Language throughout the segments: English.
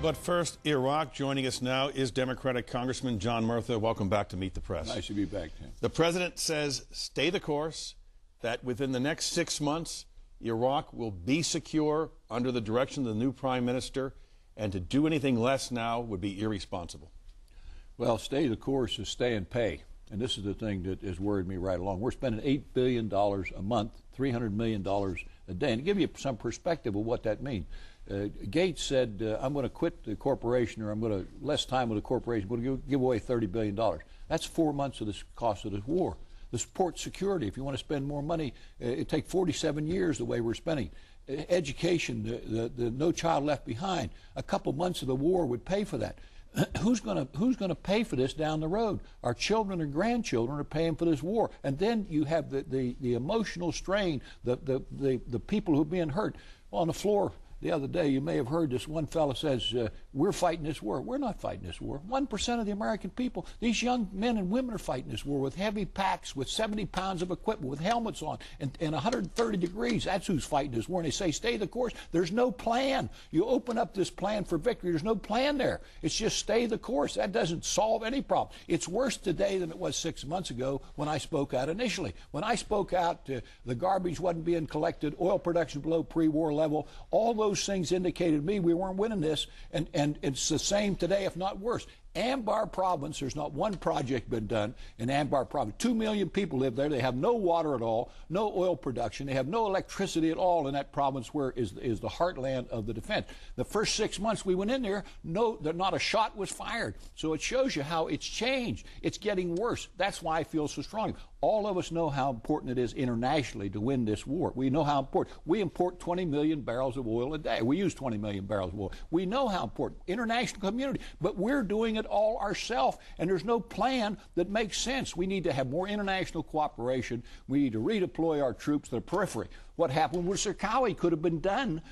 But first, Iraq. Joining us now is Democratic Congressman John Murtha. Welcome back to Meet the Press. Nice to be back, Tim. The president says, stay the course, that within the next 6 months, Iraq will be secure under the direction of the new prime minister, and to do anything less now would be irresponsible. Well, stay the course is stay and pay. And this is the thing that has worried me right along. We're spending $8 billion a month, $300 million a day. And to give you some perspective of what that means, Gates said, I'm going to quit the corporation, or I'm going to less time with the corporation, I'm going to give away $30 billion. That's 4 months of the cost of this war. The support security, if you want to spend more money, it takes 47 years the way we're spending. Education, the No Child Left Behind, a couple months of the war would pay for that. Who's going to pay for this down the road? Our children and grandchildren are paying for this war. And then you have the emotional strain, the people who are being hurt. Well, on the floor the other day, you may have heard this one fellow says, we're fighting this war. We're not fighting this war. 1% of the American people, these young men and women are fighting this war with heavy packs, with 70 pounds of equipment, with helmets on, and 130 degrees. That's who's fighting this war. And they say, stay the course. There's no plan. You open up this plan for victory. There's no plan there. It's just stay the course. That doesn't solve any problem. It's worse today than it was 6 months ago when I spoke out initially. When I spoke out, the garbage wasn't being collected, oil production below pre-war level, all those things indicated to me we weren't winning this, and it's the same today, if not worse. Anbar province, there's not one project been done in Anbar province. 2 million people live there. They have no water at all, no oil production. They have no electricity at all in that province, where is the heartland of the defense. The first 6 months we went in there, not a shot was fired. So it shows you how it's changed. It's getting worse. That's why I feel so strongly. All of us know how important it is internationally to win this war. We know how important. We import 20 million barrels of oil a day. We use 20 million barrels of oil. We know how important. International community. But we're doing it all ourselves, and there's no plan that makes sense. We need to have more international cooperation. We need to redeploy our troops to the periphery. What happened with Sirkawi could have been done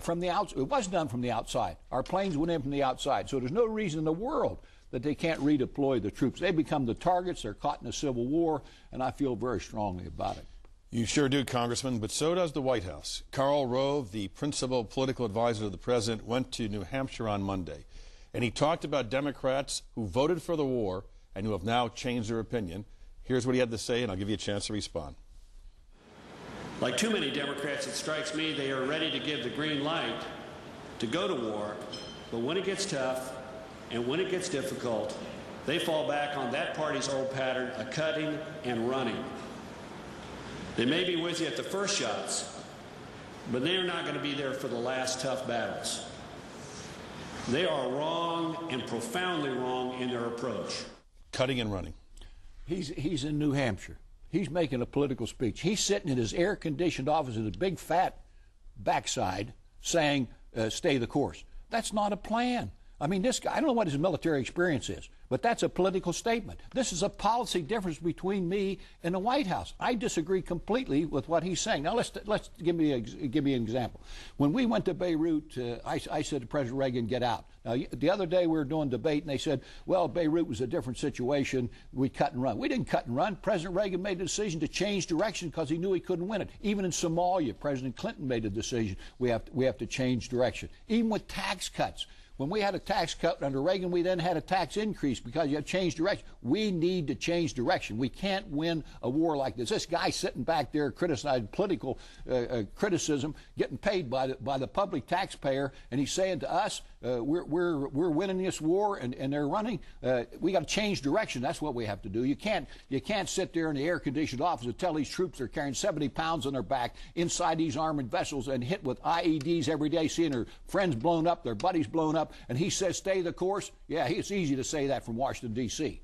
from the outside. It was done from the outside. Our planes went in from the outside. So there's no reason in the world that they can't redeploy the troops. They become the targets. They're caught in a civil war, and I feel very strongly about it. You sure do, Congressman, but so does the White House. Karl Rove, the principal political advisor of the president, went to New Hampshire on Monday, and he talked about Democrats who voted for the war and who have now changed their opinion. Here's what he had to say, and I'll give you a chance to respond. Like too many Democrats, it strikes me they are ready to give the green light to go to war, but when it gets tough and when it gets difficult, they fall back on that party's old pattern of cutting and running. They may be with you at the first shots, but they are not going to be there for the last tough battles. They are wrong, and profoundly wrong, in their approach. Cutting and running. He's in New Hampshire. He's making a political speech. He's sitting in his air-conditioned office with a big fat backside saying, stay the course. That's not a plan. I mean, this guy, I don't know what his military experience is, but that's a political statement. This is a policy difference between me and the White House. I disagree completely with what he's saying. Now, let's give me an example. When we went to Beirut, I said to President Reagan, get out. Now, the other day we were doing debate, and they said, well, Beirut was a different situation. We cut and run. We didn't cut and run. President Reagan made the decision to change direction because he knew he couldn't win it. Even in Somalia, President Clinton made a decision. We have to change direction. Even with tax cuts. When we had a tax cut under Reagan, we then had a tax increase because you have changed direction. We need to change direction. We can't win a war like this. This guy sitting back there criticizing political criticism, getting paid by the public taxpayer, and he's saying to us, we're winning this war and they're running. We got to change direction. That's what we have to do. You can't sit there in the air-conditioned office and tell these troops they're carrying 70 pounds on their back inside these armored vessels and hit with IEDs every day, seeing their friends blown up, their buddies blown up, and he says stay the course. Yeah, it's easy to say that from Washington, D.C.